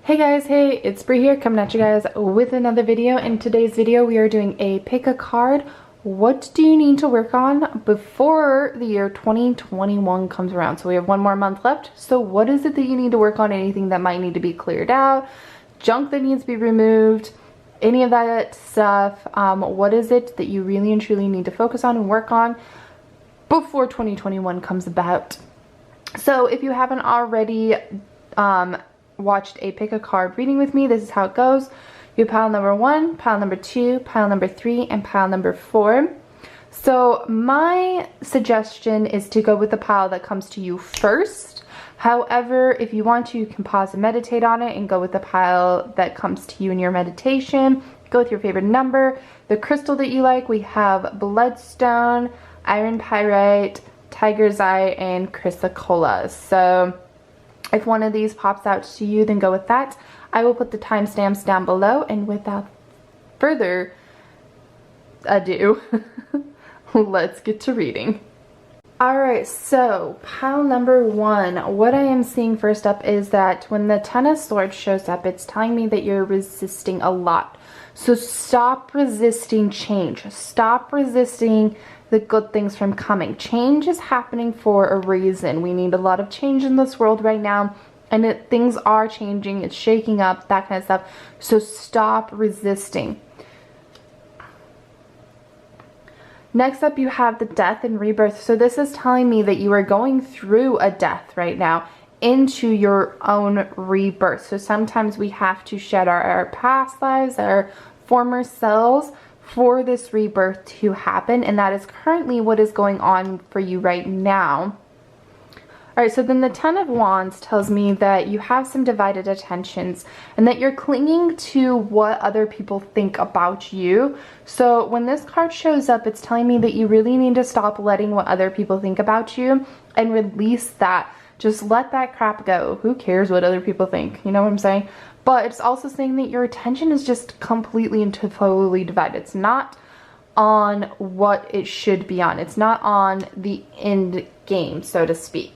Hey guys, hey, it's Bri here coming at you guys with another video. In today's video we are doing a pick a card. What do you need to work on before the year 2021 comes around? So we have one more month left. So what is it that you need to work on? Anything that might need to be cleared out, junk that needs to be removed, any of that stuff. What is it that you really and truly need to focus on and work on before 2021 comes about? So if you haven't already watched a pick a card reading with me, this is how it goes. You have pile number 1, pile number 2, pile number 3, and pile number 4. So my suggestion is to go with the pile that comes to you first. However, if you want to, you can pause and meditate on it and go with the pile that comes to you in your meditation. Go with your favorite number, the crystal that you like. We have bloodstone, iron pyrite, tiger's eye, and chrysocolla. So if one of these pops out to you, then go with that. I will put the timestamps down below, and without further ado, let's get to reading. Alright, so pile number 1. What I am seeing first up is that when the Ten of Swords shows up, it's telling me that you're resisting a lot. So stop resisting change. Stop resisting the good things from coming. Change is happening for a reason. We need a lot of change in this world right now, and things are changing. It's shaking up, that kind of stuff. So stop resisting. Next up, you have the death and rebirth. So this is telling me that you are going through a death right now into your own rebirth. So sometimes we have to shed our past lives, our former selves, for this rebirth to happen, and that is currently what is going on for you right now. Alright, so then the Ten of Wands tells me that you have some divided attentions and that you're clinging to what other people think about you. So when this card shows up, it's telling me that you really need to stop letting what other people think about you and release that. Just let that crap go. Who cares what other people think? You know what I'm saying? But it's also saying that your attention is just completely and totally divided. It's not on what it should be on. It's not on the end game, so to speak.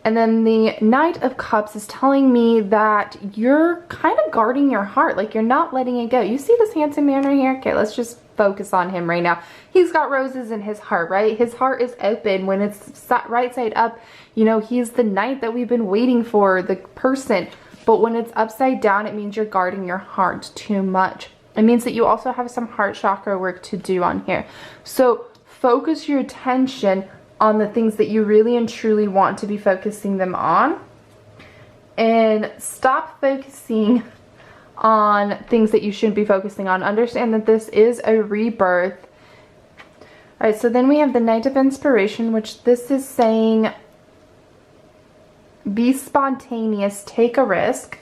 And then the Knight of Cups is telling me that you're kind of guarding your heart. Like, you're not letting it go. You see this handsome man right here? Okay, let's just focus on him right now. He's got roses in his heart, right? His heart is open. When it's right side up, you know, he's the knight that we've been waiting for, the person. But when it's upside down, it means you're guarding your heart too much. It means that you also have some heart chakra work to do on here. So focus your attention on the things that you really and truly want to be focusing them on. And stop focusing on things that you shouldn't be focusing on. Understand that this is a rebirth. Alright, so then we have the Knight of Inspiration, which this is saying be spontaneous, take a risk.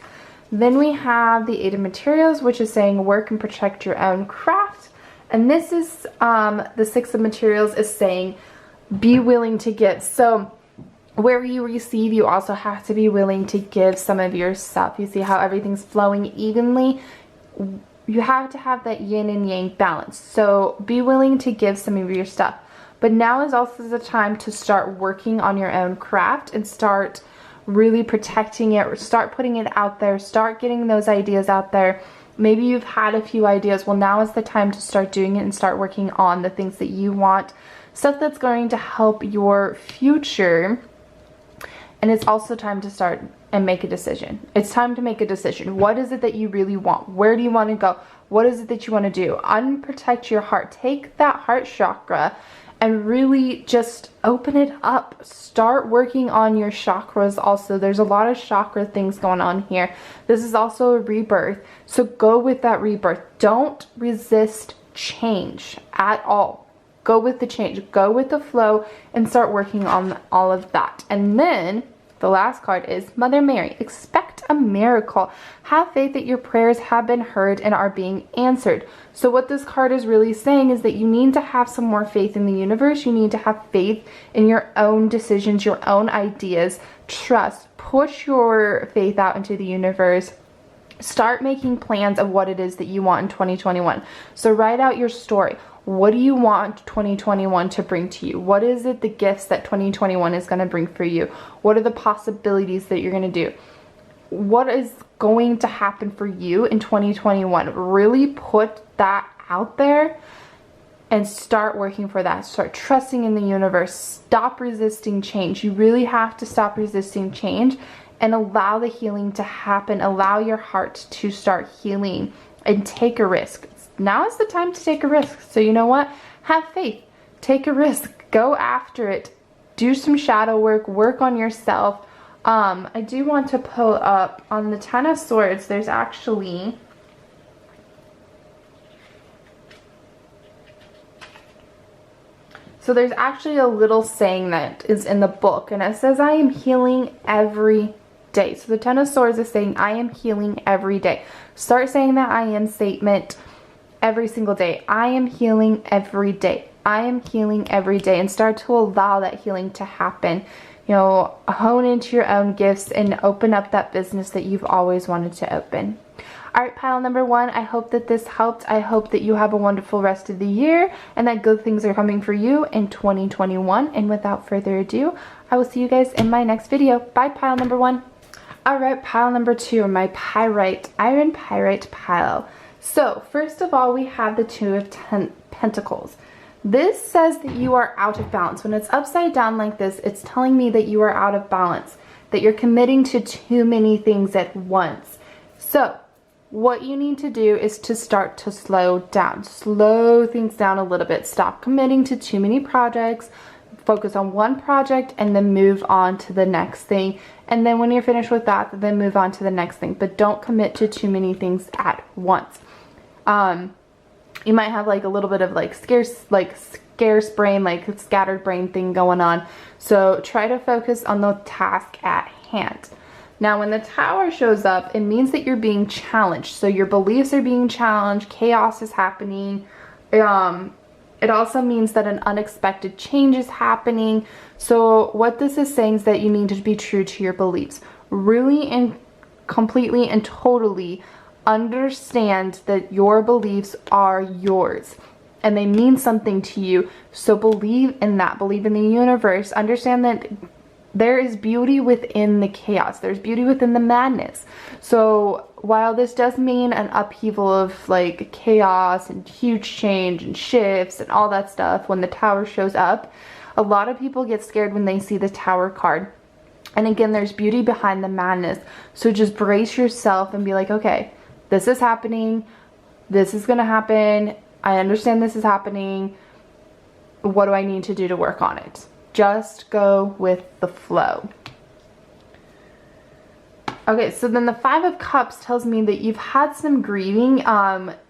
Then we have the Eight of Materials, which is saying work and protect your own craft. And this is the Six of Materials is saying be willing to give. So where you receive, you also have to be willing to give some of yourself. You see how everything's flowing evenly? You have to have that yin and yang balance. So be willing to give some of your stuff. But now is also the time to start working on your own craft and start really protecting it. Start putting it out there. Start getting those ideas out there. Maybe you've had a few ideas. Well, now is the time to start doing it and start working on the things that you want. Stuff that's going to help your future. And it's also time to start and make a decision. It's time to make a decision. What is it that you really want? Where do you want to go? What is it that you want to do? Unprotect your heart. Take that heart chakra and really just open it up. Start working on your chakras also. There's a lot of chakra things going on here. This is also a rebirth. So go with that rebirth. Don't resist change at all. Go with the change. Go with the flow and start working on all of that. And then the last card is Mother Mary. Expect a miracle. Have faith that your prayers have been heard and are being answered. So what this card is really saying is that you need to have some more faith in the universe. You need to have faith in your own decisions, your own ideas. Trust. Push your faith out into the universe. Start making plans of what it is that you want in 2021. So write out your story. What do you want 2021 to bring to you? What is it, the gifts that 2021 is going to bring for you? What are the possibilities that you're going to do? what is going to happen for you in 2021. Really put that out there and start working for that. Start trusting in the universe. Stop resisting change. You really have to stop resisting change and allow the healing to happen. Allow your heart to start healing and take a risk. Now is the time to take a risk. So you know what? Have faith. Take a risk. Go after it. Do some shadow work. Work on yourself. I do want to pull up on the Ten of Swords. There's actually a little saying that is in the book, and it says, I am healing every day. So the Ten of Swords is saying, I am healing every day. Start saying that I am statement every single day. I am healing every day. I am healing every day, and start to allow that healing to happen. You know, hone into your own gifts and open up that business that you've always wanted to open. All right, pile number 1, I hope that this helped. I hope that you have a wonderful rest of the year and that good things are coming for you in 2021. And without further ado, I will see you guys in my next video. Bye, pile number 1. All right, pile number 2, my pyrite, iron pyrite pile. So first of all, we have the Two of Pentacles. This says that you are out of balance. When it's upside down like this, it's telling me that you are out of balance, that you're committing to too many things at once. So what you need to do is to start to slow down. Slow things down a little bit. Stop committing to too many projects. Focus on one project and then move on to the next thing. And then when you're finished with that, then move on to the next thing. But don't commit to too many things at once. You might have like a little bit of like scarce brain, like scattered brain thing going on. So try to focus on the task at hand. Now, when the Tower shows up, it means that you're being challenged. So your beliefs are being challenged. Chaos is happening. It also means that an unexpected change is happening. So what this is saying is that you need to be true to your beliefs. Really and completely and totally understand that your beliefs are yours and they mean something to you. So believe in that. Believe in the universe. Understand that there is beauty within the chaos. There's beauty within the madness. So while this does mean an upheaval of like chaos and huge change and shifts and all that stuff when the Tower shows up, a lot of people get scared when they see the Tower card. And again, there's beauty behind the madness. So just brace yourself and be like, okay, this is happening. This is going to happen. I understand this is happening. What do I need to do to work on it? Just go with the flow. Okay, so then the Five of Cups tells me that you've had some grieving.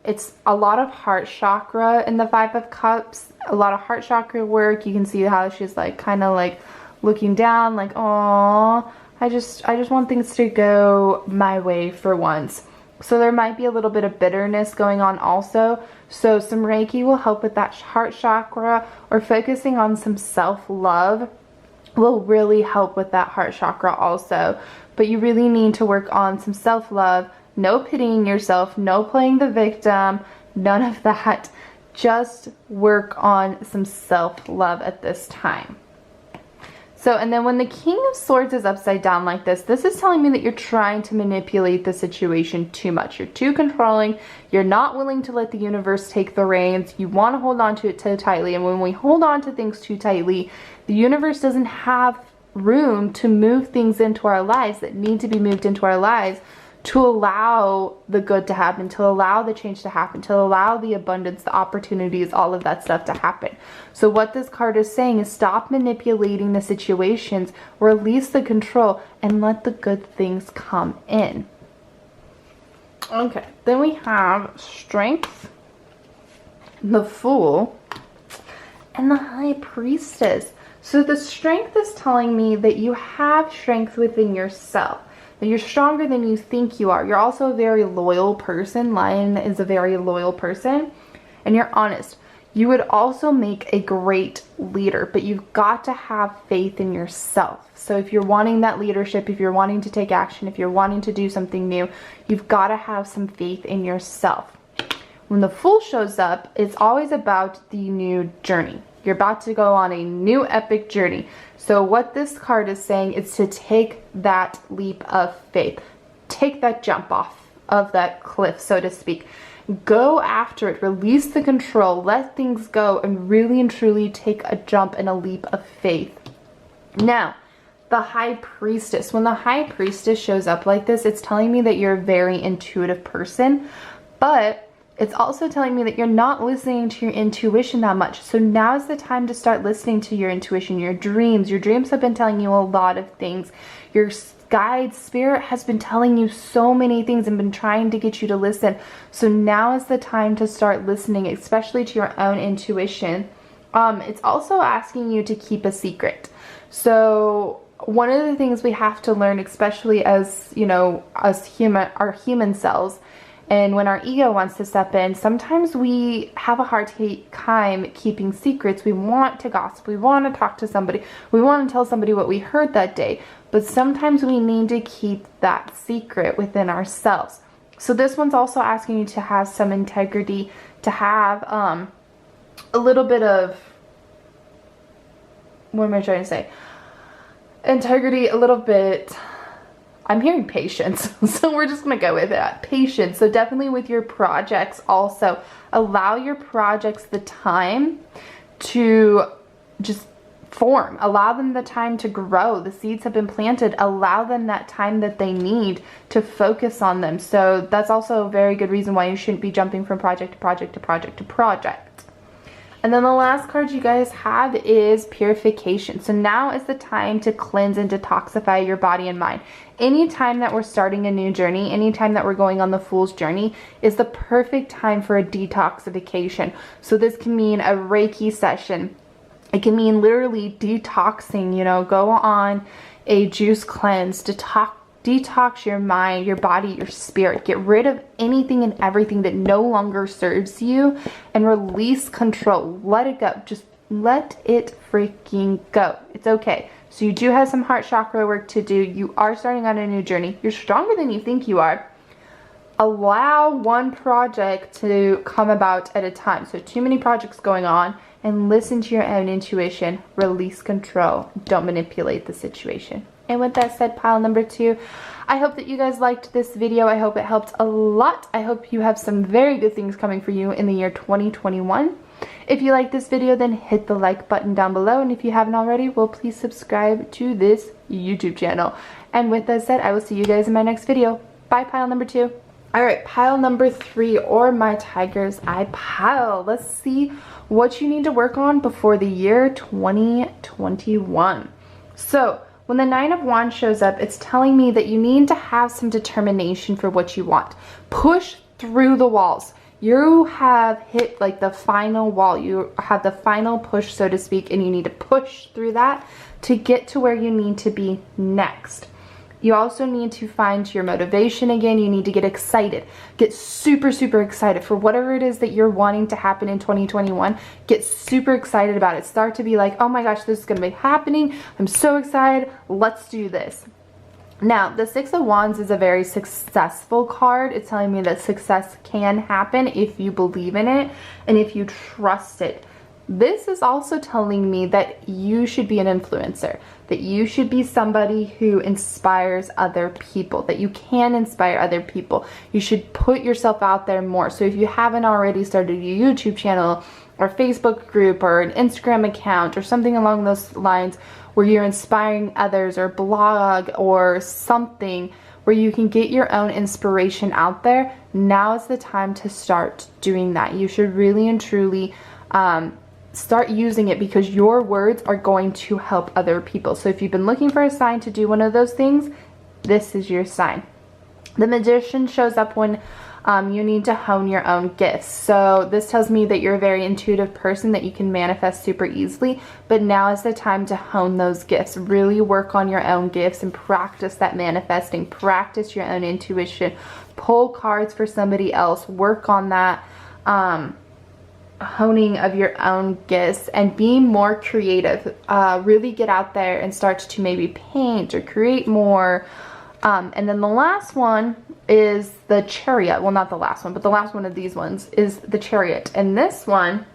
It's a lot of heart chakra in the Five of Cups. A lot of heart chakra work. You can see how she's like kind of like looking down like, oh, I just want things to go my way for once. So there might be a little bit of bitterness going on also. So some Reiki will help with that heart chakra, or focusing on some self-love will really help with that heart chakra also. But you really need to work on some self-love. No pitying yourself, no playing the victim, none of that. Just work on some self-love at this time. So, and then when the King of Swords is upside down like this, this is telling me that you're trying to manipulate the situation too much. You're too controlling. You're not willing to let the universe take the reins. You want to hold on to it too tightly. And when we hold on to things too tightly, the universe doesn't have room to move things into our lives that need to be moved into our lives to allow the good to happen, to allow the change to happen, to allow the abundance, the opportunities, all of that stuff to happen. So what this card is saying is stop manipulating the situations, release the control, and let the good things come in. Okay, then we have Strength, the Fool, and the High Priestess. So the Strength is telling me that you have strength within yourself, that you're stronger than you think you are. You're also a very loyal person. Lion is a very loyal person, and you're honest. You would also make a great leader, but you've got to have faith in yourself. So if you're wanting that leadership, if you're wanting to take action, if you're wanting to do something new, you've got to have some faith in yourself. When the Fool shows up, it's always about the new journey. You're about to go on a new epic journey. So what this card is saying is to take that leap of faith. take that jump off of that cliff, so to speak. Go after it, release the control, let things go, and really and truly take a jump and a leap of faith. Now, the High Priestess. When the High Priestess shows up like this, it's telling me that you're a very intuitive person, but it's also telling me that you're not listening to your intuition that much. So now is the time to start listening to your intuition, your dreams. Your dreams have been telling you a lot of things. Your guide spirit has been telling you so many things and been trying to get you to listen. So now is the time to start listening, especially to your own intuition. It's also asking you to keep a secret. So one of the things we have to learn, especially as, you know, us our human selves, and when our ego wants to step in, sometimes we have a hard time keeping secrets. We want to gossip. We want to talk to somebody. We want to tell somebody what we heard that day. But sometimes we need to keep that secret within ourselves. So this one's also asking you to have some integrity, to have a little bit of, what am I trying to say? Integrity, a little bit, I'm hearing patience, so we're just gonna go with that. Patience. So definitely with your projects also, allow your projects the time to just form. Allow them the time to grow. The seeds have been planted. Allow them that time that they need to focus on them. So that's also a very good reason why you shouldn't be jumping from project to project to project to project. And then the last card you guys have is purification. So now is the time to cleanse and detoxify your body and mind. Anytime that we're starting a new journey, anytime that we're going on the Fool's journey is the perfect time for a detoxification. So this can mean a Reiki session. It can mean literally detoxing, you know, go on a juice cleanse, detox your mind, your body, your spirit. Get rid of anything and everything that no longer serves you and release control. Let it go. Just let it freaking go. It's okay. So you do have some heart chakra work to do. You are starting on a new journey. You're stronger than you think you are. Allow one project to come about at a time. So too many projects going on, and listen to your own intuition. Release control. Don't manipulate the situation. And with that said, pile number 2, I hope that you guys liked this video. I hope it helped a lot. I hope you have some very good things coming for you in the year 2021. If you like this video, then hit the like button down below. And if you haven't already, well, please subscribe to this YouTube channel. And with that said, I will see you guys in my next video. Bye, pile number 2. All right, pile number 3, or my tiger's eye pile. Let's see what you need to work on before the year 2021. So when the 9 of Wands shows up, it's telling me that you need to have some determination for what you want. Push through the walls. You have hit like the final wall. You have the final push, so to speak, and you need to push through that to get to where you need to be next. You also need to find your motivation again. You need to get excited. Get super, super excited for whatever it is that you're wanting to happen in 2021. Get super excited about it. Start to be like, oh my gosh, this is going to be happening. I'm so excited. Let's do this. Now, the 6 of Wands is a very successful card. It's telling me that success can happen if you believe in it and if you trust it. This is also telling me that you should be an influencer, that you should be somebody who inspires other people, that you can inspire other people. You should put yourself out there more. So if you haven't already started a YouTube channel or Facebook group or an Instagram account or something along those lines where you're inspiring others, or blog or something where you can get your own inspiration out there, now is the time to start doing that. You should really and truly start using it, because your words are going to help other people. So if you've been looking for a sign to do one of those things, this is your sign. The Magician shows up when you need to hone your own gifts. So this tells me that you're a very intuitive person, that you can manifest super easily, but now is the time to hone those gifts. Really work on your own gifts and practice that manifesting. Practice your own intuition. Pull cards for somebody else. Work on that honing of your own gifts and being more creative. Really get out there and start to maybe paint or create more. And then the last one is the Chariot. Well, not the last one, but the last one of these ones is the Chariot. And this one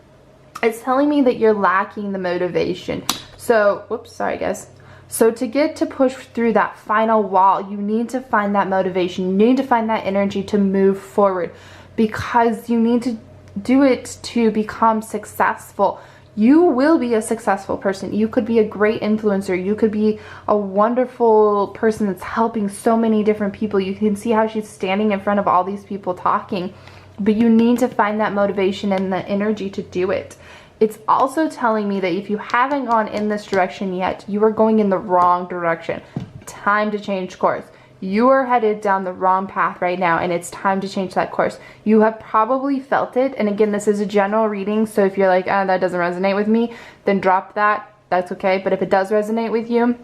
is telling me that you're lacking the motivation. So, whoops, sorry guys. So to push through that final wall, you need to find that motivation. You need to find that energy to move forward, because you need to do it to become successful. You will be a successful person. You could be a great influencer. You could be a wonderful person that's helping so many different people. You can see how she's standing in front of all these people talking, but you need to find that motivation and the energy to do it. It's also telling me that if you haven't gone in this direction yet, you are going in the wrong direction. Time to change course. You are headed down the wrong path right now, and it's time to change that course. You have probably felt it, and again, this is a general reading, so if you're like, oh, that doesn't resonate with me, then drop that. That's okay. But if it does resonate with you,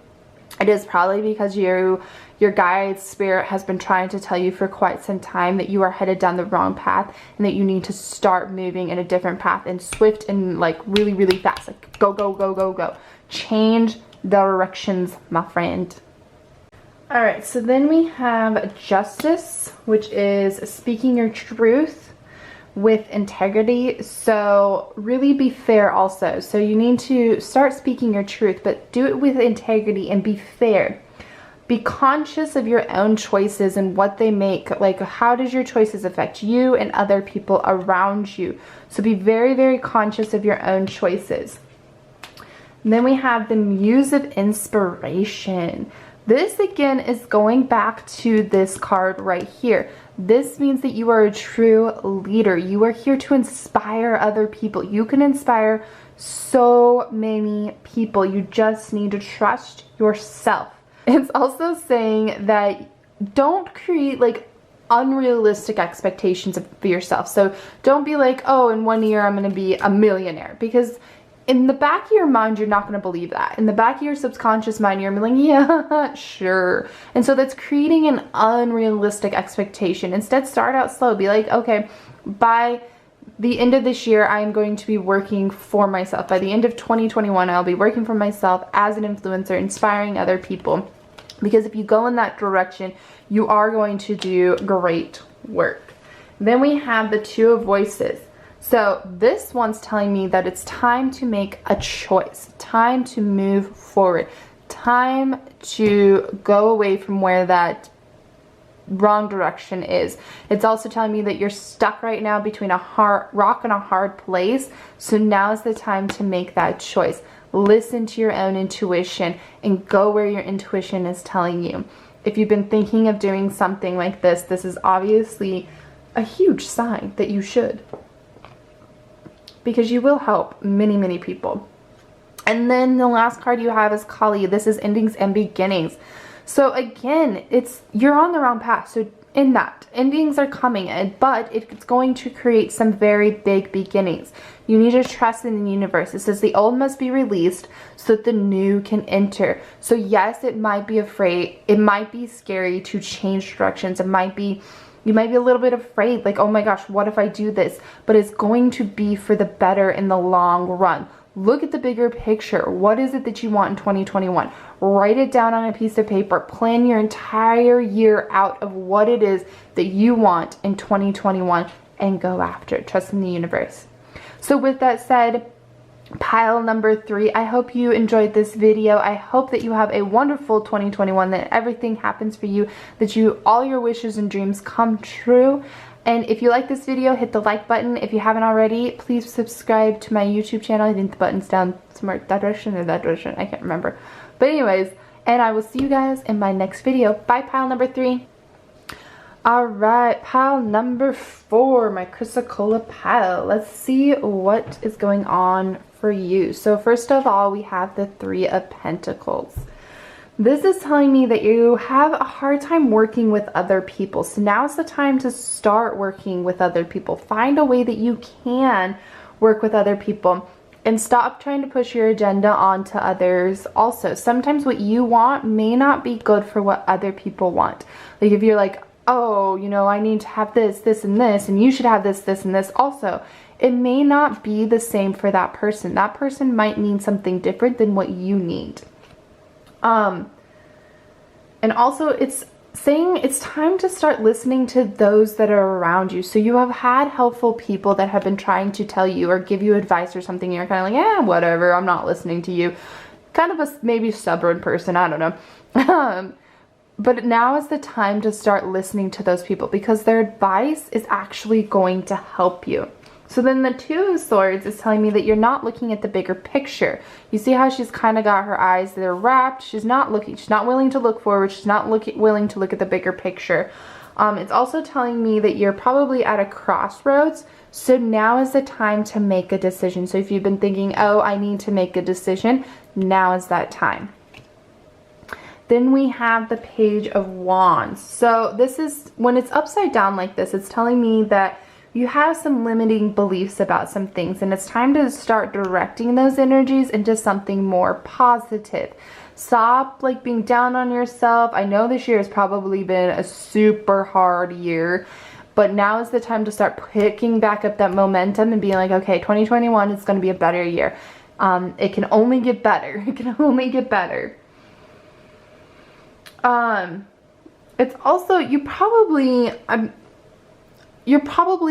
it is probably because your guide spirit has been trying to tell you for quite some time that you are headed down the wrong path, and that you need to start moving in a different path, and swift and like really, really fast. Like go, go, go, go, go. Change directions, my friend. All right, so then we have justice, which is speaking your truth with integrity. So really be fair also. So you need to start speaking your truth, but do it with integrity and be fair. Be conscious of your own choices and what they make. Like, how does your choices affect you and other people around you? So be very, very conscious of your own choices. And then we have the Muse of Inspiration. This again is going back to this card right here. This means that you are a true leader. You are here to inspire other people. You can inspire so many people. You just need to trust yourself. It's also saying that don't create like unrealistic expectations for yourself. So don't be like, oh, in 1 year I'm going to be a millionaire, because in the back of your mind, you're not going to believe that. In the back of your subconscious mind, you're like, yeah, sure. And so that's creating an unrealistic expectation. Instead, start out slow. Be like, okay, by the end of this year, I'm going to be working for myself. By the end of 2021, I'll be working for myself as an influencer, inspiring other people. Because if you go in that direction, you are going to do great work. Then we have the Two of Voices. So this one's telling me that it's time to make a choice, time to move forward, time to go away from where that wrong direction is. It's also telling me that you're stuck right now between a rock and a hard place. So now is the time to make that choice. Listen to your own intuition and go where your intuition is telling you. If you've been thinking of doing something like this, this is obviously a huge sign that you should, because you will help many, many people. And then the last card you have is Kali. This is endings and beginnings. So again, you're on the wrong path. So in that, endings are coming, but it's going to create some very big beginnings. You need to trust in the universe. It says the old must be released so that the new can enter. So yes, it might be afraid. It might be scary to change directions. You might be a little bit afraid, like, oh my gosh, what if I do this? But it's going to be for the better in the long run. Look at the bigger picture. What is it that you want in 2021? Write it down on a piece of paper. Plan your entire year out of what it is that you want in 2021 and go after it. Trust in the universe. So with that said, pile number 3, I hope you enjoyed this video. I hope that you have a wonderful 2021, that everything happens for you, that all your wishes and dreams come true. And if you like this video, hit the like button. If you haven't already, please subscribe to my YouTube channel. I think the button's down somewhere, that direction or that direction, I can't remember. But anyways, and I will see you guys in my next video. Bye, pile number 3. Alright, pile number 4, my Chrysocolla pile. Let's see what is going on for you. So first of all, we have the 3 of Pentacles. This is telling me that you have a hard time working with other people. So now's the time to start working with other people. Find a way that you can work with other people and stop trying to push your agenda onto others also. Sometimes what you want may not be good for what other people want. Like if you're like, oh, you know, I need to have this, this, and this, and you should have this, this, and this also. It may not be the same for that person. That person might need something different than what you need. And also it's saying it's time to start listening to those that are around you. So you have had helpful people that have been trying to tell you or give you advice or something, and you're kind of like, yeah, whatever, I'm not listening to you. kind of a maybe stubborn person, I don't know. But now is the time to start listening to those people because their advice is actually going to help you. So then the Two of Swords is telling me that you're not looking at the bigger picture. You see how she's kind of got her eyes, they're wrapped. She's not willing to look forward. She's not willing to look at the bigger picture. It's also telling me that you're probably at a crossroads. So now is the time to make a decision. So if you've been thinking, oh, I need to make a decision, now is that time. Then we have the Page of Wands. So this is, when it's upside down like this, it's telling me that you have some limiting beliefs about some things, and it's time to start directing those energies into something more positive. Stop like being down on yourself. I know this year has probably been a super hard year, but now is the time to start picking back up that momentum and being like, okay, 2021 is going to be a better year. It can only get better. It can only get better. It's also, you're probably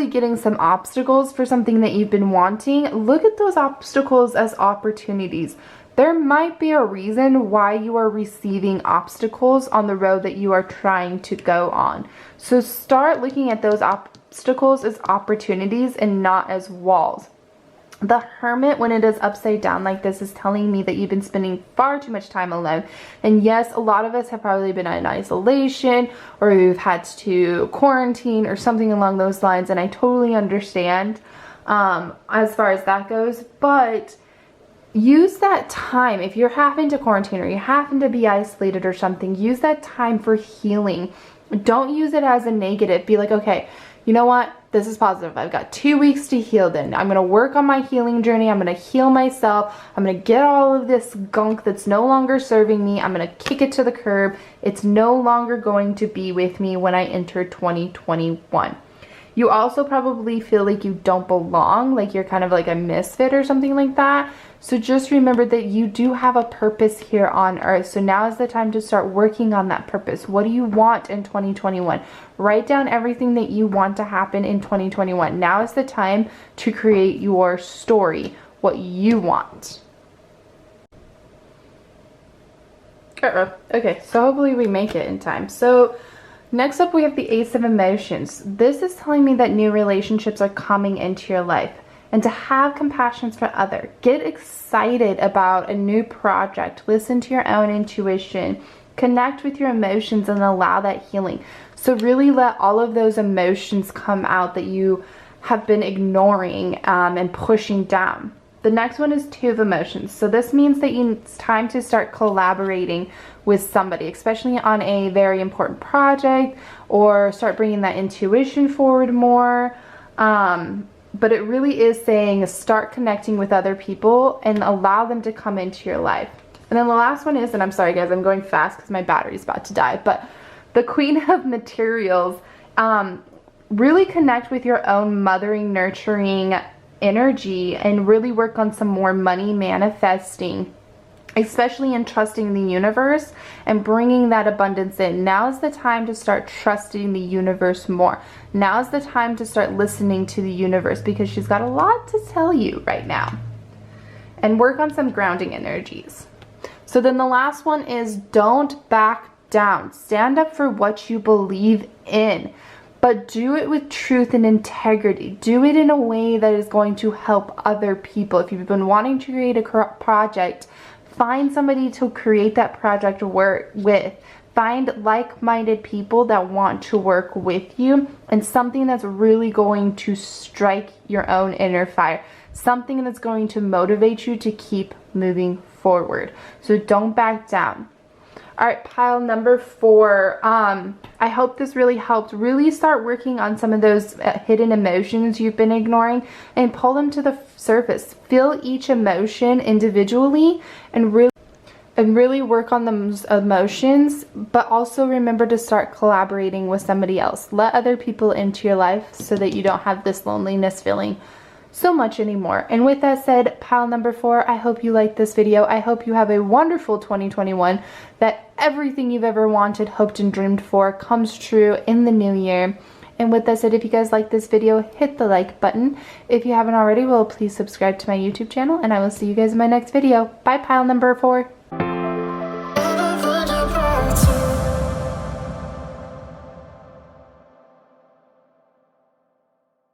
getting some obstacles for something that you've been wanting. Look at those obstacles as opportunities. There might be a reason why you are receiving obstacles on the road that you are trying to go on. So start looking at those obstacles as opportunities and not as walls. The Hermit, when it is upside down like this, is telling me that you've been spending far too much time alone. And yes, a lot of us have probably been in isolation, or we've had to quarantine or something along those lines. And I totally understand as far as that goes. But use that time. If you're having to quarantine or you happen to be isolated or something, use that time for healing. Don't use it as a negative. Be like, okay, you know what? This is positive. I've got 2 weeks to heal then. I'm going to work on my healing journey. I'm going to heal myself. I'm going to get all of this gunk that's no longer serving me. I'm going to kick it to the curb. It's no longer going to be with me when I enter 2021. You also probably feel like you don't belong, like you're kind of like a misfit or something like that. So just remember that you do have a purpose here on earth. So now is the time to start working on that purpose. What do you want in 2021? Write down everything that you want to happen in 2021. Now is the time to create your story, what you want. Okay, so hopefully we make it in time. So next up we have the Ace of Emotions. This is telling me that new relationships are coming into your life. And to have compassion for others. Get excited about a new project. Listen to your own intuition. Connect with your emotions and allow that healing. So really let all of those emotions come out that you have been ignoring and pushing down. The next one is Two of Emotions. So this means that it's time to start collaborating with somebody, especially on a very important project, or start bringing that intuition forward more. But it really is saying start connecting with other people and allow them to come into your life. And then the last one is, and I'm sorry guys, I'm going fast because my battery's about to die, but the Queen of Materials. Really connect with your own mothering, nurturing energy and really work on some more money manifesting, especially in trusting the universe and bringing that abundance in. Now is the time to start trusting the universe more. Now is the time to start listening to the universe because she's got a lot to tell you right now. And work on some grounding energies. So then the last one is don't back down. Stand up for what you believe in, but do it with truth and integrity. Do it in a way that is going to help other people. If you've been wanting to create a project, find somebody to create that project with. Find like-minded people that want to work with you, and something that's really going to strike your own inner fire. Something that's going to motivate you to keep moving forward. So don't back down. All right, pile number 4. I hope this really helped. Really start working on some of those hidden emotions you've been ignoring and pull them to the surface. Feel each emotion individually and really work on those emotions, but also remember to start collaborating with somebody else. Let other people into your life so that you don't have this loneliness feeling so much anymore. And with that said, pile number 4, I hope you liked this video. I hope you have a wonderful 2021, that everything you've ever wanted, hoped, and dreamed for comes true in the new year. And with that said, if you guys like this video, hit the like button. If you haven't already, well, please subscribe to my YouTube channel, and I will see you guys in my next video. Bye, pile number 4.